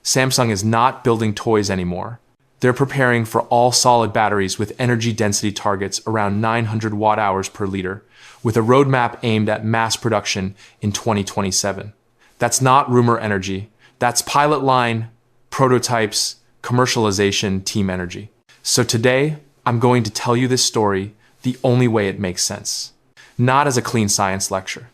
Samsung is not building toys anymore. They're preparing for all-solid batteries with energy density targets around 900 watt-hours per liter, with a roadmap aimed at mass production in 2027. That's not rumor energy. That's pilot line, prototypes, commercialization, team energy. So today, I'm going to tell you this story the only way it makes sense. Not as a clean science lecture,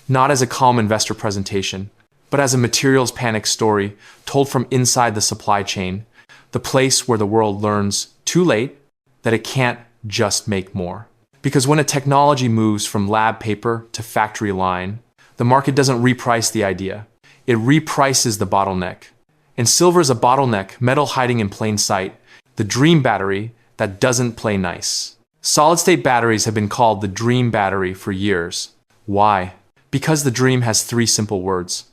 not as a calm investor presentation, but as a materials panic story told from inside the supply chain, the place where the world learns too late that it can't just make more. Because when a technology moves from lab paper to factory line, the market doesn't reprice the idea. It reprices the bottleneck. And silver is a bottleneck, metal hiding in plain sight, the dream battery that doesn't play nice. Solid-state batteries have been called the dream battery for years. Why? Because the dream has three simple words: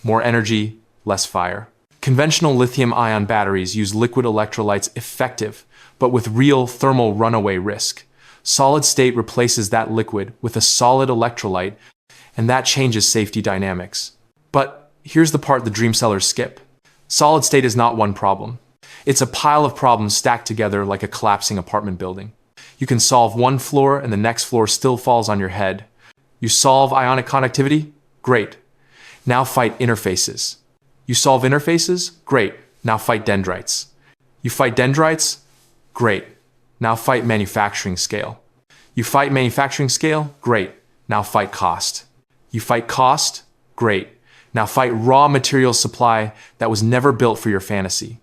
more energy, less fire. Conventional lithium-ion batteries use liquid electrolytes effective, but with real thermal runaway risk. Solid-state replaces that liquid with a solid electrolyte, and that changes safety dynamics. But here's the part the dream sellers skip. Solid-state is not one problem. It's a pile of problems stacked together like a collapsing apartment building. You can solve one floor and the next floor still falls on your head. You solve ionic conductivity? Great. Now fight interfaces. You solve interfaces? Great. Now fight dendrites. You fight dendrites? Great. Now fight manufacturing scale. You fight manufacturing scale? Great. Now fight cost. You fight cost? Great. Now fight raw material supply that was never built for your fantasy.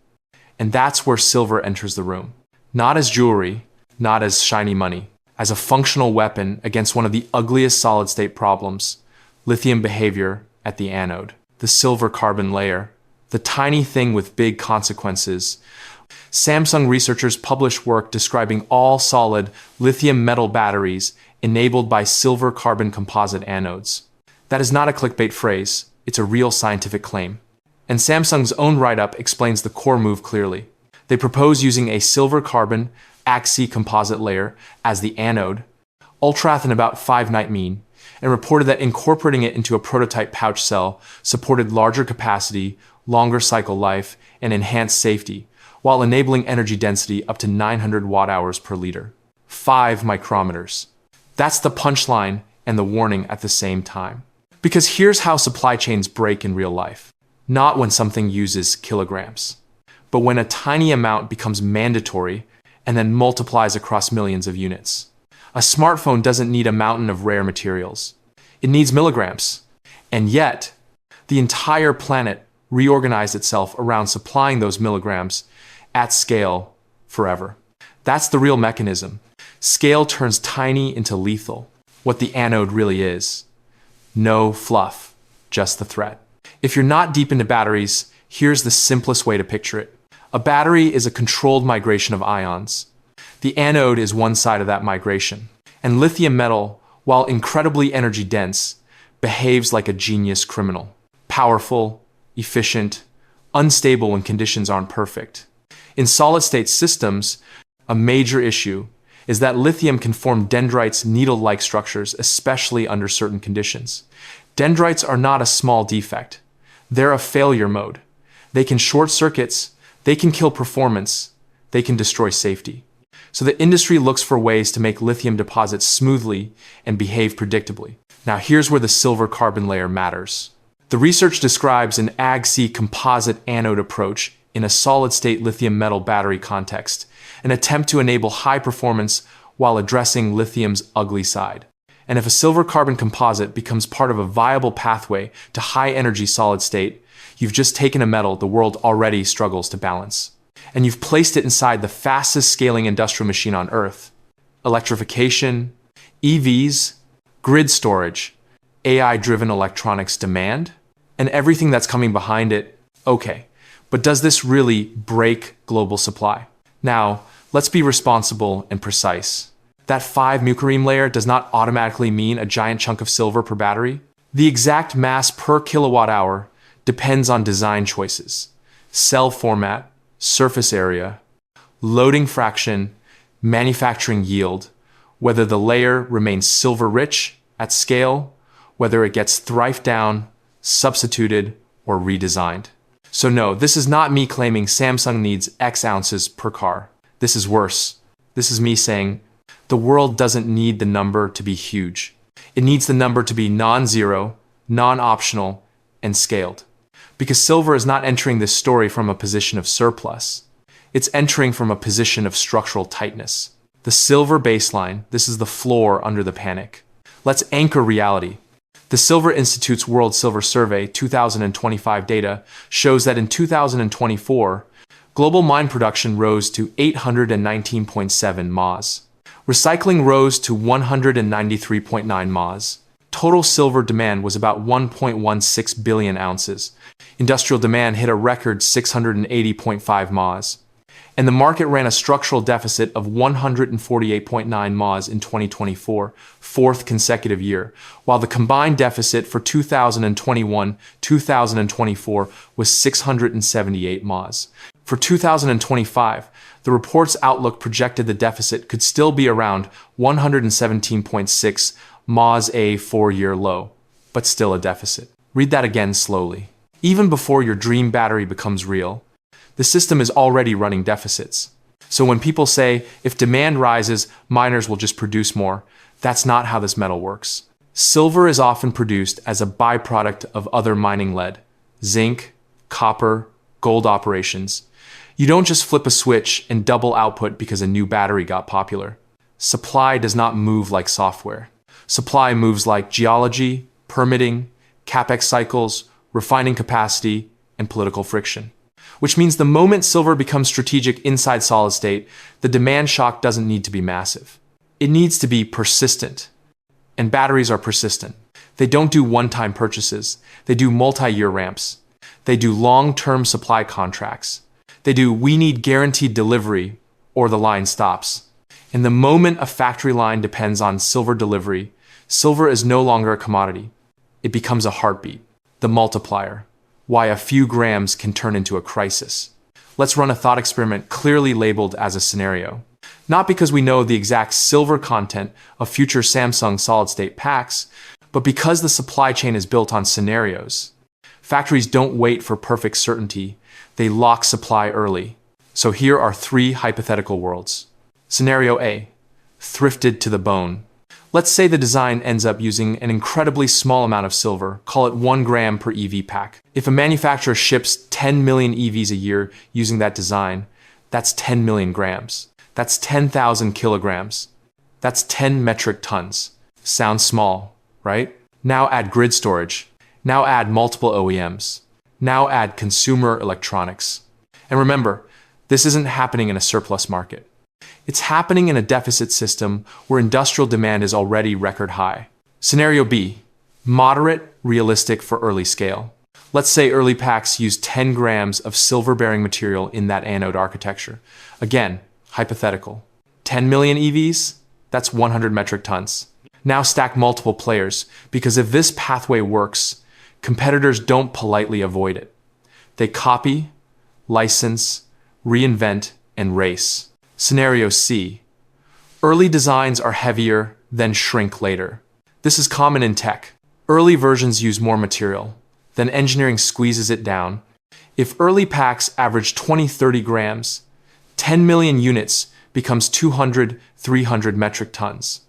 And that's where silver enters the room. Not as jewelry, not as shiny money, as a functional weapon against one of the ugliest solid-state problems, lithium behavior at the anode, the silver carbon layer, the tiny thing with big consequences. Samsung researchers published work describing all-solid lithium metal batteries enabled by silver carbon composite anodes. That is not a clickbait phrase, it's a real scientific claim. And Samsung's own write-up explains the core move clearly. They propose using a silver carbon Axi composite layer as the anode, ultrathin about 5-nitmene, and reported that incorporating it into a prototype pouch cell supported larger capacity, longer cycle life, and enhanced safety, while enabling energy density up to 900 watt-hours per liter. 5 micrometers. That's the punchline and the warning at the same time. Because here's how supply chains break in real life. Not when something uses kilograms, but when a tiny amount becomes mandatory and then multiplies across millions of units. A smartphone doesn't need a mountain of rare materials. It needs milligrams. And yet, the entire planet reorganized itself around supplying those milligrams at scale forever. That's the real mechanism. Scale turns tiny into lethal. What the anode really is. No fluff, just the threat. If you're not deep into batteries, here's the simplest way to picture it. A battery is a controlled migration of ions. The anode is one side of that migration. And lithium metal, while incredibly energy dense, behaves like a genius criminal. Powerful, efficient, unstable when conditions aren't perfect. In solid-state systems, a major issue is that lithium can form dendrites' needle-like structures, especially under certain conditions. Dendrites are not a small defect. They're a failure mode. They can short circuits, they can kill performance, they can destroy safety. So the industry looks for ways to make lithium deposits smoothly and behave predictably. Now here's where the silver carbon layer matters. The research describes an Axi composite anode approach in a solid-state lithium metal battery context, an attempt to enable high performance while addressing lithium's ugly side. And if a silver carbon composite becomes part of a viable pathway to high-energy solid-state, you've just taken a metal the world already struggles to balance. And you've placed it inside the fastest scaling industrial machine on Earth. Electrification, EVs, grid storage, AI-driven electronics demand, and everything that's coming behind it. Okay, but does this really break global supply? Now, let's be responsible and precise. That 5 mucarine layer does not automatically mean a giant chunk of silver per battery. The exact mass per kilowatt hour depends on design choices, cell format, surface area, loading fraction, manufacturing yield, whether the layer remains silver-rich at scale, whether it gets thrifed down, substituted, or redesigned. So no, this is not me claiming Samsung needs X ounces per car. This is worse. This is me saying the world doesn't need the number to be huge. It needs the number to be non-zero, non-optional, and scaled. Because silver is not entering this story from a position of surplus. It's entering from a position of structural tightness. The silver baseline, this is the floor under the panic. Let's anchor reality. The Silver Institute's World Silver Survey 2025 data shows that in 2024, global mine production rose to 819.7 MAs. Recycling rose to 193.9 MAs. Total silver demand was about 1.16 billion ounces. Industrial demand hit a record 680.5 MAs. And the market ran a structural deficit of 148.9 MAs in 2024, fourth consecutive year, while the combined deficit for 2021-2024 was 678 MAs. For 2025, the report's outlook projected the deficit could still be around 117.6 MAs, a four-year low, but still a deficit. Read that again slowly. Even before your dream battery becomes real, the system is already running deficits. So when people say, if demand rises, miners will just produce more, that's not how this metal works. Silver is often produced as a byproduct of other mining lead, zinc, copper, gold operations. You don't just flip a switch and double output because a new battery got popular. Supply does not move like software. Supply moves like geology, permitting, capex cycles, refining capacity, and political friction. Which means the moment silver becomes strategic inside solid state, the demand shock doesn't need to be massive. It needs to be persistent. And batteries are persistent. They don't do one-time purchases. They do multi-year ramps. They do long-term supply contracts. They do we need guaranteed delivery or the line stops. And the moment a factory line depends on silver delivery, silver is no longer a commodity. It becomes a heartbeat, the multiplier. Why a few grams can turn into a crisis. Let's run a thought experiment clearly labeled as a scenario. Not because we know the exact silver content of future Samsung solid-state packs, but because the supply chain is built on scenarios. Factories don't wait for perfect certainty, they lock supply early. So here are three hypothetical worlds. Scenario A, thrifted to the bone. Let's say the design ends up using an incredibly small amount of silver, call it 1 gram per EV pack. If a manufacturer ships 10 million EVs a year using that design, that's 10 million grams. That's 10,000 kilograms. That's 10 metric tons. Sounds small, right? Now add grid storage. Now add multiple OEMs. Now add consumer electronics. And remember, this isn't happening in a surplus market. It's happening in a deficit system where industrial demand is already record high. Scenario B, moderate, realistic for early scale. Let's say early packs use 10 grams of silver-bearing material in that anode architecture. Again, hypothetical. 10 million EVs? That's 100 metric tons. Now stack multiple players, because if this pathway works, competitors don't politely avoid it. They copy, license, reinvent, and race. Scenario C. Early designs are heavier, then shrink later. This is common in tech. Early versions use more material, then engineering squeezes it down. If early packs average 20-30 grams, 10 million units becomes 200-300 metric tons.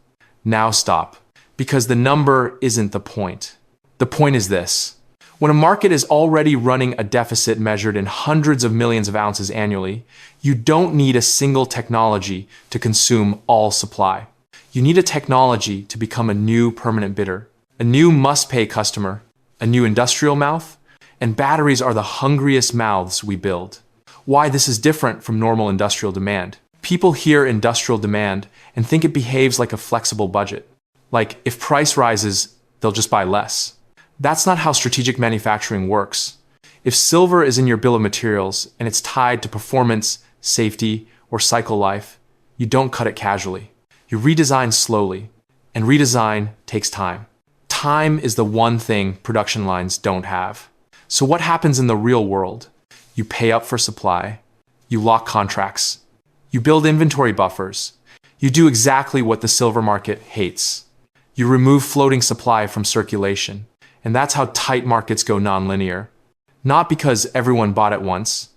Now stop, because the number isn't the point. The point is this. When a market is already running a deficit measured in hundreds of millions of ounces annually, you don't need a single technology to consume all supply. You need a technology to become a new permanent bidder, a new must-pay customer, a new industrial mouth, and batteries are the hungriest mouths we build. Why this is different from normal industrial demand. People hear industrial demand and think it behaves like a flexible budget. Like, if price rises, they'll just buy less. That's not how strategic manufacturing works. If silver is in your bill of materials and it's tied to performance, safety, or cycle life, you don't cut it casually. You redesign slowly, and redesign takes time. Time is the one thing production lines don't have. So what happens in the real world? You pay up for supply, you lock contracts, you build inventory buffers, you do exactly what the silver market hates. You remove floating supply from circulation. And that's how tight markets go nonlinear. Not because everyone bought at once,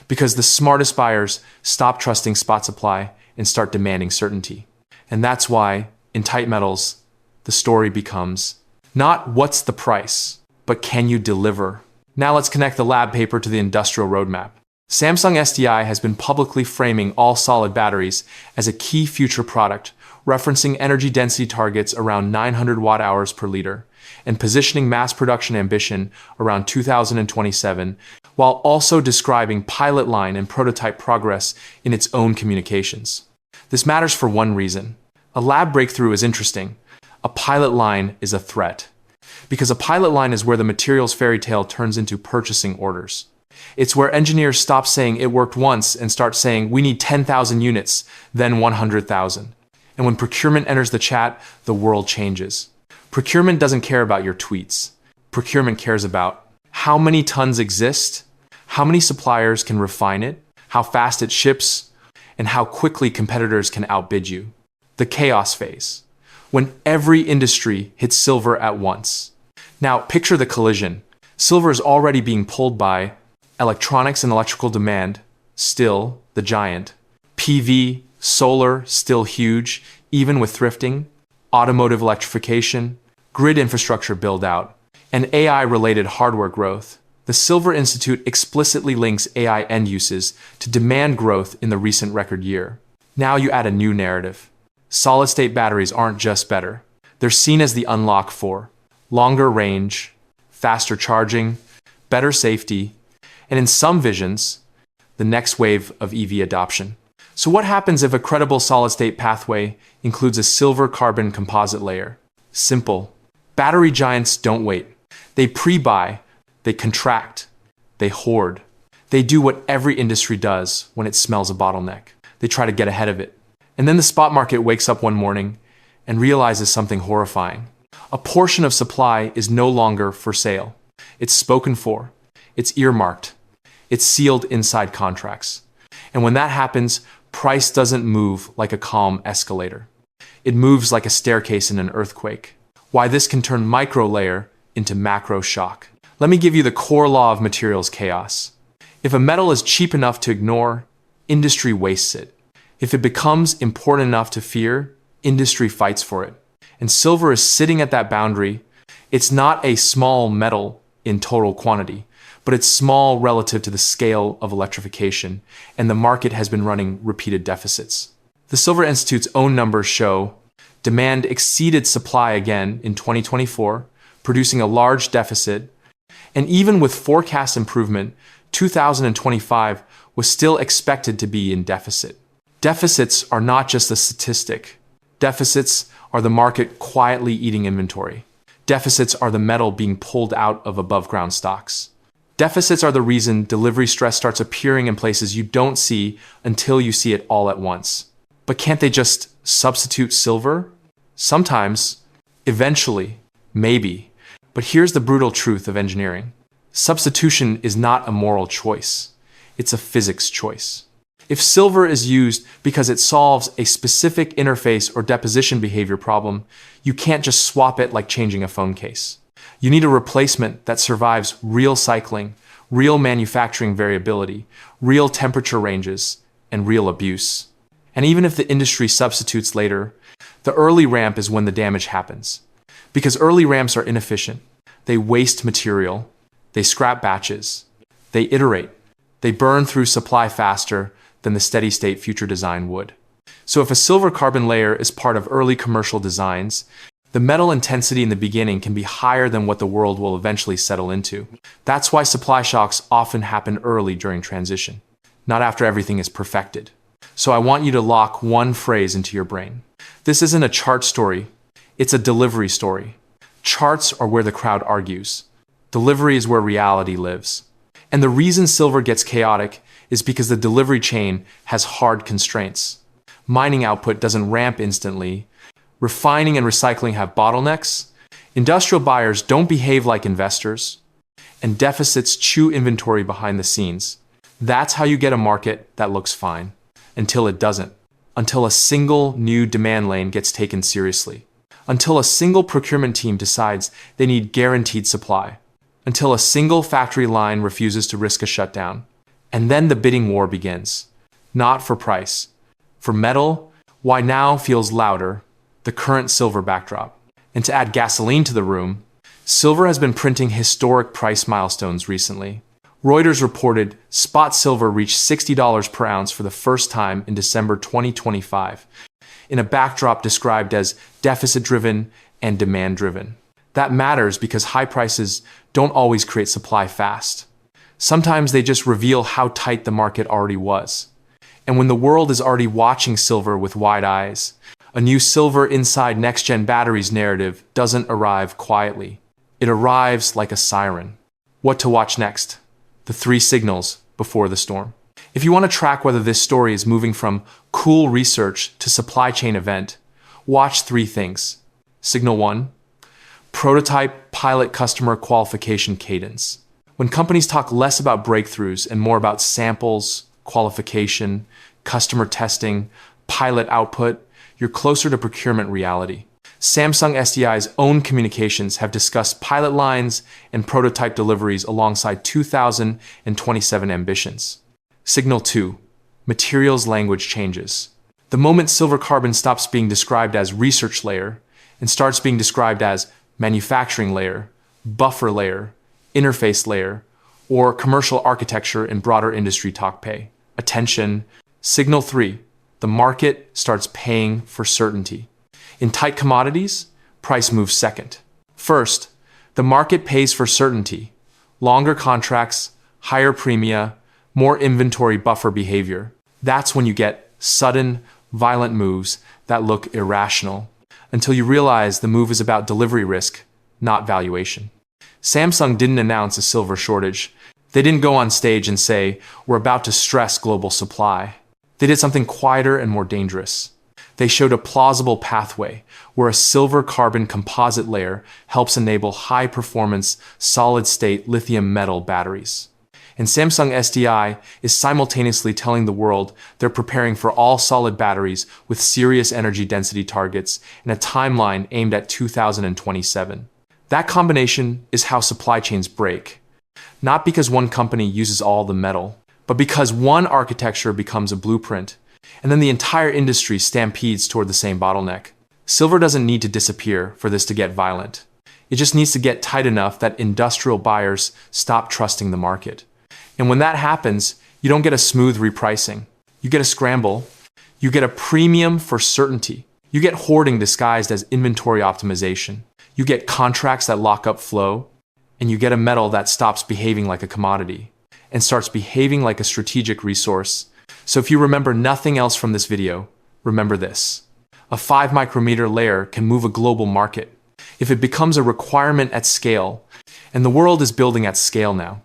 because the smartest buyers stop trusting spot supply and start demanding certainty. And that's why, in tight metals, the story becomes not what's the price, but can you deliver? Now let's connect the lab paper to the industrial roadmap. Samsung SDI has been publicly framing all-solid batteries as a key future product, referencing energy density targets around 900 watt-hours per liter, and positioning mass production ambition around 2027, while also describing pilot line and prototype progress in its own communications. This matters for one reason. A lab breakthrough is interesting. A pilot line is a threat. Because a pilot line is where the materials fairy tale turns into purchasing orders. It's where engineers stop saying it worked once and start saying we need 10,000 units, then 100,000. And when procurement enters the chat, the world changes. Procurement doesn't care about your tweets. Procurement cares about how many tons exist, how many suppliers can refine it, how fast it ships, and how quickly competitors can outbid you. The chaos phase, when every industry hits silver at once. Now, picture the collision. Silver is already being pulled by electronics and electrical demand, still the giant. PV, solar, still huge, even with thrifting. Automotive electrification, grid infrastructure build-out, and AI-related hardware growth. The Silver Institute explicitly links AI end uses to demand growth in the recent record year. Now you add a new narrative. Solid-state batteries aren't just better. They're seen as the unlock for longer range, faster charging, better safety, and in some visions, the next wave of EV adoption. So what happens if a credible solid-state pathway includes a silver-carbon composite layer? Simple. Battery giants don't wait. They pre-buy, they contract, they hoard. They do what every industry does when it smells a bottleneck. They try to get ahead of it. And then the spot market wakes up one morning and realizes something horrifying. A portion of supply is no longer for sale. It's spoken for. It's earmarked. It's sealed inside contracts. And when that happens, price doesn't move like a calm escalator. It moves like a staircase in an earthquake. Why this can turn micro layer into macro shock. Let me give you the core law of materials chaos. If a metal is cheap enough to ignore, industry wastes it. If it becomes important enough to fear, industry fights for it. And silver is sitting at that boundary. It's not a small metal in total quantity, but it's small relative to the scale of electrification, and the market has been running repeated deficits. The Silver Institute's own numbers show demand exceeded supply again in 2024, producing a large deficit, and even with forecast improvement, 2025 was still expected to be in deficit. Deficits are not just a statistic. Deficits are the market quietly eating inventory. Deficits are the metal being pulled out of above-ground stocks. Deficits are the reason delivery stress starts appearing in places you don't see until you see it all at once. But can't they just substitute silver? Sometimes, eventually, maybe. But here's the brutal truth of engineering. Substitution is not a moral choice. It's a physics choice. If silver is used because it solves a specific interface or deposition behavior problem, you can't just swap it like changing a phone case. You need a replacement that survives real cycling, real manufacturing variability, real temperature ranges, and real abuse. And even if the industry substitutes later, the early ramp is when the damage happens. Because early ramps are inefficient. They waste material. They scrap batches. They iterate. They burn through supply faster than the steady-state future design would. So if a silver carbon layer is part of early commercial designs, the metal intensity in the beginning can be higher than what the world will eventually settle into. That's why supply shocks often happen early during transition, not after everything is perfected. So I want you to lock one phrase into your brain. This isn't a chart story, it's a delivery story. Charts are where the crowd argues. Delivery is where reality lives. And the reason silver gets chaotic is because the delivery chain has hard constraints. Mining output doesn't ramp instantly. Refining and recycling have bottlenecks. Industrial buyers don't behave like investors. And deficits chew inventory behind the scenes. That's how you get a market that looks fine. Until it doesn't. Until a single new demand lane gets taken seriously. Until a single procurement team decides they need guaranteed supply. until a single factory line refuses to risk a shutdown. And then the bidding war begins. Not for price. For metal, why now feels louder, the current silver backdrop. And to add gasoline to the room, silver has been printing historic price milestones recently. Reuters reported spot silver reached $60 per ounce for the first time in December 2025, in a backdrop described as deficit-driven and demand-driven. That matters because high prices don't always create supply fast. Sometimes they just reveal how tight the market already was. And when the world is already watching silver with wide eyes, a new silver inside next-gen batteries narrative doesn't arrive quietly. It arrives like a siren. What to watch next? The 3 signals before the storm. If you want to track whether this story is moving from cool research to supply chain event, watch 3 things. Signal 1, prototype pilot customer qualification cadence. When companies talk less about breakthroughs and more about samples, qualification, customer testing, pilot output, you're closer to procurement reality. Samsung SDI's own communications have discussed pilot lines and prototype deliveries alongside 2027 ambitions. Signal 2. Materials language changes. The moment silver carbon stops being described as research layer and starts being described as manufacturing layer, buffer layer, interface layer, or commercial architecture in broader industry talk pay. Attention. Signal 3. The market starts paying for certainty. In tight commodities, price moves second. First, the market pays for certainty. Longer contracts, higher premia, more inventory buffer behavior. That's when you get sudden, violent moves that look irrational, until you realize the move is about delivery risk, not valuation. Samsung didn't announce a silver shortage. They didn't go on stage and say, we're about to stress global supply. They did something quieter and more dangerous. They showed a plausible pathway where a silver carbon composite layer helps enable high-performance, solid-state lithium metal batteries. And Samsung SDI is simultaneously telling the world they're preparing for all-solid batteries with serious energy density targets and a timeline aimed at 2027. That combination is how supply chains break. Not because one company uses all the metal, but because one architecture becomes a blueprint, and then the entire industry stampedes toward the same bottleneck. Silver doesn't need to disappear for this to get violent. It just needs to get tight enough that industrial buyers stop trusting the market. And when that happens, you don't get a smooth repricing. You get a scramble. You get a premium for certainty. You get hoarding disguised as inventory optimization. You get contracts that lock up flow. And you get a metal that stops behaving like a commodity and starts behaving like a strategic resource. So if you remember nothing else from this video, remember this. A 5 micrometer layer can move a global market if it becomes a requirement at scale, and the world is building at scale now.